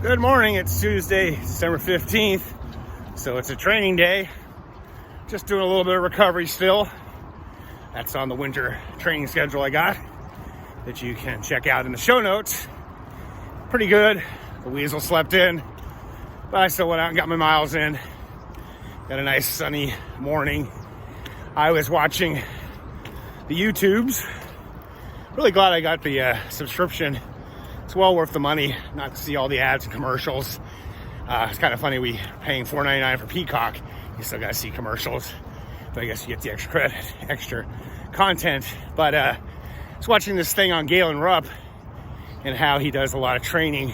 Good morning, it's Tuesday, December 15th, so it's a training day. Just doing a little bit of recovery still. That's on the winter training schedule I got that you can check out in the show notes. Pretty good. The weasel slept in, but I still went out and got my miles in. Got a nice sunny morning. I was watching the YouTubes. Really glad I got the subscription. It's well worth the money not to see all the ads and commercials. It's kind of funny, we paying $4.99 for Peacock. You still got to see commercials, but I guess you get the extra credit, extra content. But I was watching this thing on GALEN RUPP and how he does a lot of training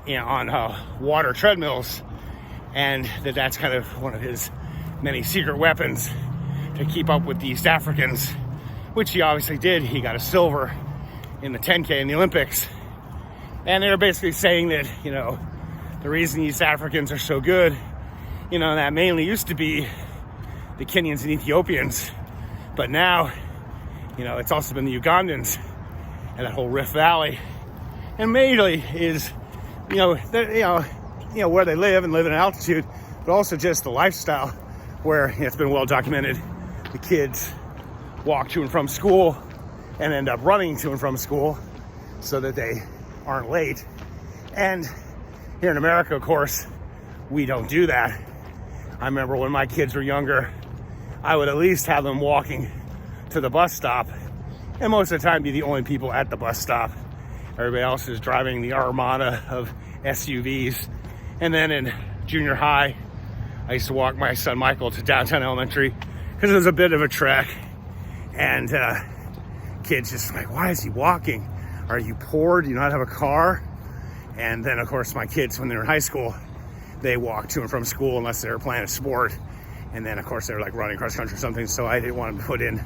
on water treadmills, and that's kind of one of his many secret weapons to keep up with the East Africans, which he obviously did. He got a silver in the 10K in the Olympics. And they were basically saying that, the reason East Africans are so good, that mainly used to be the Kenyans and Ethiopians. But now, it's also been the Ugandans and that whole Rift Valley. And mainly is, where they live and live in altitude, but also just the lifestyle where it's been well documented. The kids walk to and from school and end up running to and from school so that they aren't late. And here in America, of course, we don't do that. I remember when my kids were younger, I would at least have them walking to the bus stop, and most of the time be the only people at the bus stop. Everybody else is driving the armada of SUVs. And then in junior high, I used to walk my son Michael to downtown elementary because it was a bit of a trek. And kids just like, why is he walking? Are you poor? Do you not have a car? And then, of course, my kids, when they were in high school, they walked to and from school unless they were playing a sport. And then, of course, they were like running cross country or something. So I didn't want to put in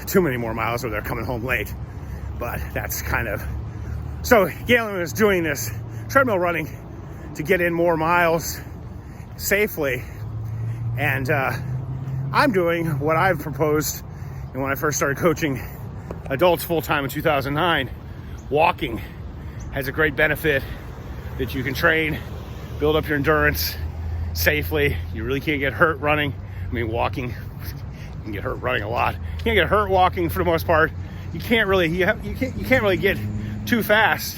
too many more miles where they're coming home late. But that's kind of... So Galen was doing this treadmill running to get in more miles safely. And I'm doing what I've proposed. And when I first started coaching adults full-time in 2009, walking has a great benefit that you can train, build up your endurance safely. You really can't get hurt running. I mean, walking, you can get hurt running a lot. You can't get hurt walking for the most part. You can't really, you can't really get too fast.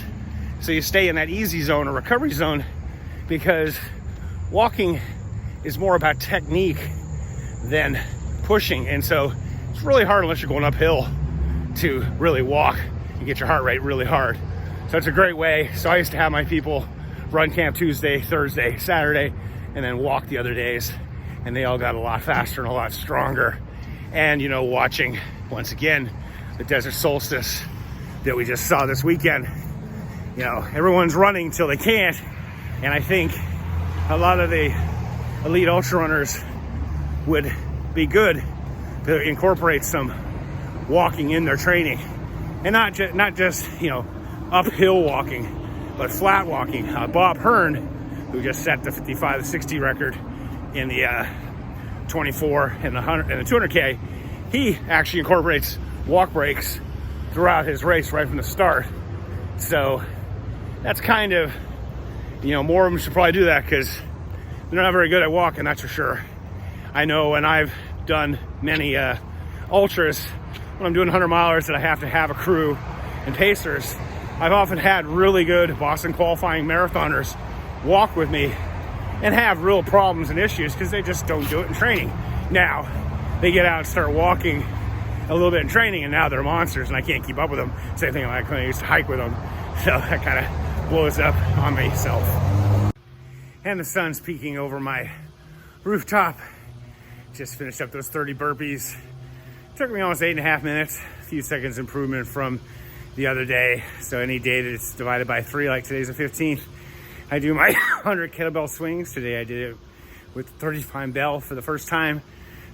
So you stay in that easy zone or recovery zone, because walking is more about technique than pushing. And so it's really hard unless you're going uphill to really walk and get your heart rate really hard. So it's a great way. So I used to have my people run camp Tuesday, Thursday, Saturday, and then walk the other days. And they all got a lot faster and a lot stronger. And, watching, once again, the desert solstice that we just saw this weekend. Everyone's running till they can't. And I think a lot of the elite ultra runners would be good to incorporate some walking in their training, and not just uphill walking, but flat walking. Bob Hearn, who just set the 55 to 60 record in the 24 and the 100 and the 200K, he actually incorporates walk breaks throughout his race right from the start. So that's kind of, more of them should probably do that, because they're not very good at walking, that's for sure. I know when I've done many ultras, when I'm doing 100 milers that I have to have a crew and pacers, I've often had really good Boston qualifying marathoners walk with me and have real problems and issues because they just don't do it in training. Now they get out and start walking a little bit in training, and now they're monsters and I can't keep up with them. Same thing like when I used to hike with them. So that kind of blows up on myself. And the sun's peeking over my rooftop. Just finished up those 30 burpees. Took me almost 8.5 minutes, a few seconds improvement from the other day. So any day that it's divided by 3, like today's the 15th, I do my 100 kettlebell swings. Today I did it with 35 bell for the first time,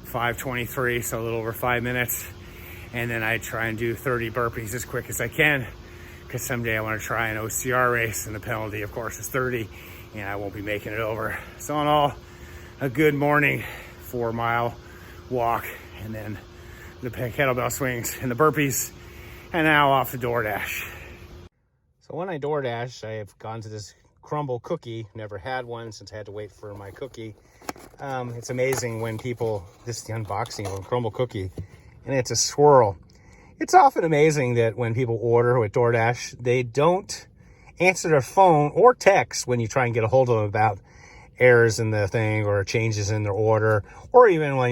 5:23, so a little over 5 minutes. And then I try and do 30 burpees as quick as I can, because someday I want to try an OCR race, and the penalty, of course, is 30, and I won't be making it over. So in all, a good morning, 4-mile walk, and then the kettlebell swings and the burpees, and now off to DoorDash. So when I DoorDash, I have gone to this crumble cookie. Never had one since I had to wait for my cookie. It's amazing when people, this is the unboxing of a crumble cookie, and it's a swirl. It's often amazing that when people order with DoorDash, they don't answer their phone or text when you try and get a hold of them about errors in the thing or changes in their order, or even when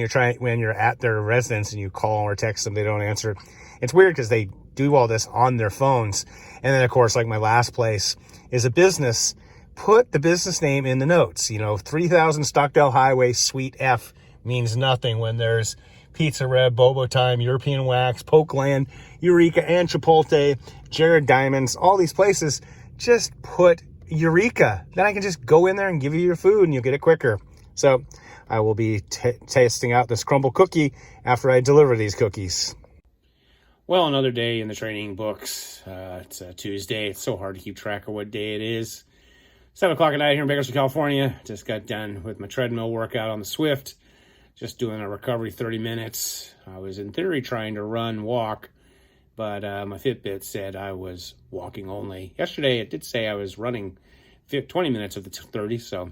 you're at their residence and you call or text them, they don't answer. It's weird because they do all this on their phones. And then, of course, like my last place is a business. Put the business name in the notes. 3000 Stockdale Highway, Suite F means nothing when there's Pizza Red, Bobo Time, European Wax, Pokeland, Eureka, and Chipotle, Jared Diamonds, all these places. Just put Eureka. Then I can just go in there and give you your food and you'll get it quicker. So I will be testing out this crumble cookie after I deliver these cookies. Well, another day in the training books. It's a Tuesday. It's so hard to keep track of what day it is. 7 o'clock at night here in Bakersfield, California. Just got done with my treadmill workout on the Swift. Just doing a recovery 30 minutes. I was in theory trying to walk, but my Fitbit said I was walking only. Yesterday it did say I was running 20 minutes of the 30, so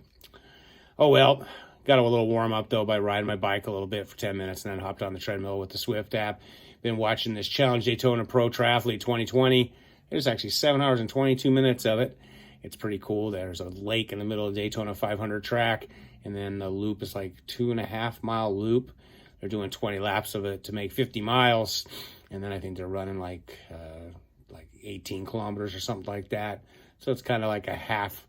oh well. Got a little warm up though by riding my bike a little bit for 10 minutes and then hopped on the treadmill with the Swift app. Been watching this Challenge Daytona Pro Triathlete 2020. There's actually 7 hours and 22 minutes of it. It's pretty cool. There's a lake in the middle of Daytona 500 track, and then the loop is like 2.5 mile loop. They're doing 20 laps of it to make 50 miles. And then I think they're running like 18 kilometers or something like that. So it's kind of like a half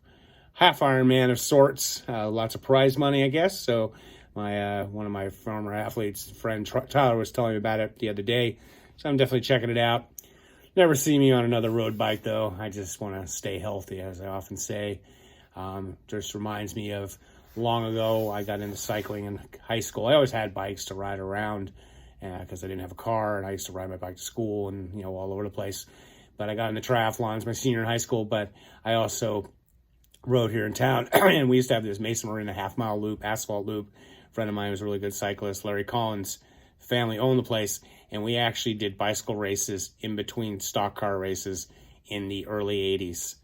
Ironman of sorts. Lots of prize money, I guess. So my one of my former athletes, friend Tyler, was telling me about it the other day. So I'm definitely checking it out. Never see me on another road bike, though. I just want to stay healthy, as I often say. Just reminds me of long ago, I got into cycling in high school. I always had bikes to ride around because I didn't have a car, and I used to ride my bike to school and, all over the place. But I got into triathlons my senior in high school, but I also rode here in town, and we used to have this Mesa Marina half-mile loop, asphalt loop. A friend of mine was a really good cyclist, Larry Collins' family owned the place, and we actually did bicycle races in between stock car races in the early 80s.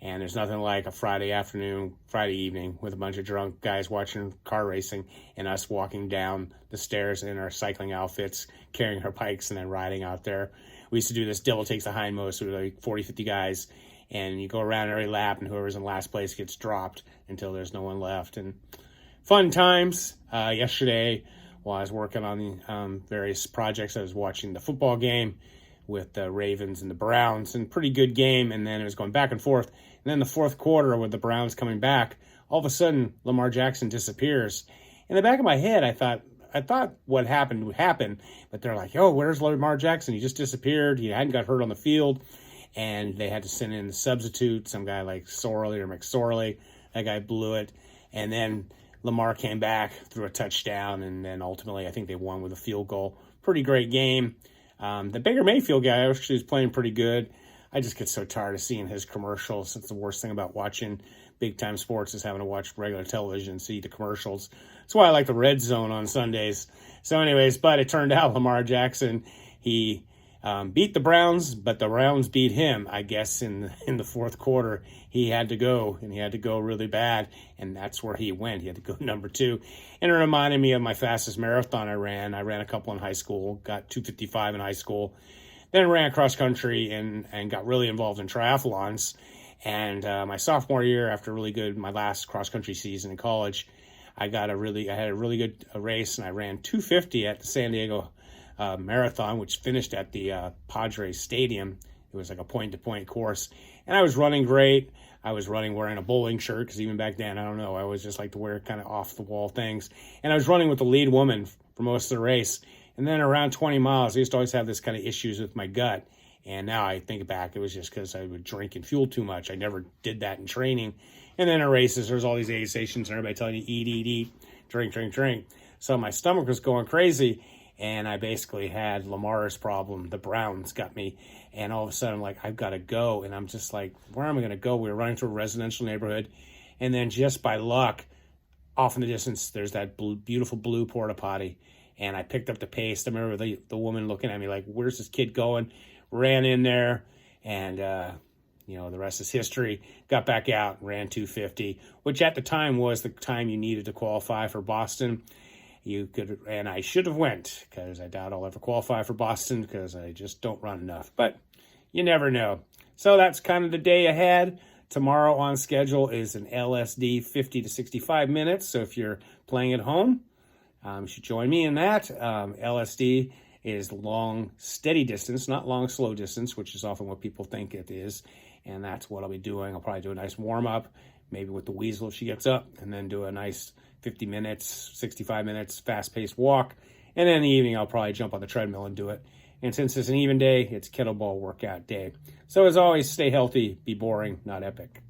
And there's nothing like a Friday evening with a bunch of drunk guys watching car racing and us walking down the stairs in our cycling outfits, carrying our bikes and then riding out there. We used to do this devil takes the hindmost with like 40, 50 guys, and you go around every lap and whoever's in last place gets dropped until there's no one left. And fun times. Yesterday, while I was working on the various projects, I was watching the football game with the Ravens and the Browns, and pretty good game, and then it was going back and forth. And then the fourth quarter with the Browns coming back, all of a sudden Lamar Jackson disappears. In the back of my head, I thought what happened would happen, but they're like, "Oh, where's Lamar Jackson? He just disappeared. He hadn't got hurt on the field." And they had to send in the substitute, some guy like Sorley or McSorley. That guy blew it. And then Lamar came back, threw a touchdown, and then ultimately I think they won with a field goal. Pretty great game. The Baker Mayfield guy actually was playing pretty good. I just get so tired of seeing his commercials. It's the worst thing about watching big-time sports is having to watch regular television and see the commercials. That's why I like the Red Zone on Sundays. So anyways, but it turned out Lamar Jackson, he beat the Browns, but the Browns beat him, I guess, in the fourth quarter. He had to go, and he had to go really bad, and that's where he went. He had to go number 2. And it reminded me of my fastest marathon I ran. I ran a couple in high school, got 2:55 in high school, then ran cross country and got really involved in triathlons. And my sophomore year, after my last cross country season in college, I had a really good race, and I ran 2:50 at the San Diego marathon, which finished at the Padres Stadium. It was like a point-to-point course, and I was running great. I was running wearing a bowling shirt because even back then, I don't know, I always just like to wear kind of off-the-wall things. And I was running with the lead woman for most of the race. And then around 20 miles, I used to always have this kind of issues with my gut. And now I think back, it was just because I would drink and fuel too much. I never did that in training. And then in races, there's all these aid stations and everybody telling you, eat, drink. So my stomach was going crazy. And I basically had Lamar's problem. The Browns got me. And all of a sudden, I'm like, I've got to go. And I'm just like, where am I going to go? We were running through a residential neighborhood. And then just by luck, off in the distance, there's that beautiful blue porta potty. And I picked up the pace. I remember the woman looking at me like, where's this kid going? Ran in there. And you know, the rest is history. Got back out, ran 250, which at the time was the time you needed to qualify for Boston. You could, and I should have went, because I doubt I'll ever qualify for Boston because I just don't run enough. But you never know. So that's kind of the day ahead. Tomorrow on schedule is an LSD 50 to 65 minutes. So if you're playing at home, you should join me in that. LSD is long, steady distance, not long, slow distance, which is often what people think it is. And that's what I'll be doing. I'll probably do a nice warm-up, maybe with the Weasel if she gets up, and then do a nice 50 minutes, 65 minutes, fast-paced walk. And then in the evening, I'll probably jump on the treadmill and do it. And since it's an even day, it's kettlebell workout day. So as always, stay healthy, be boring, not epic.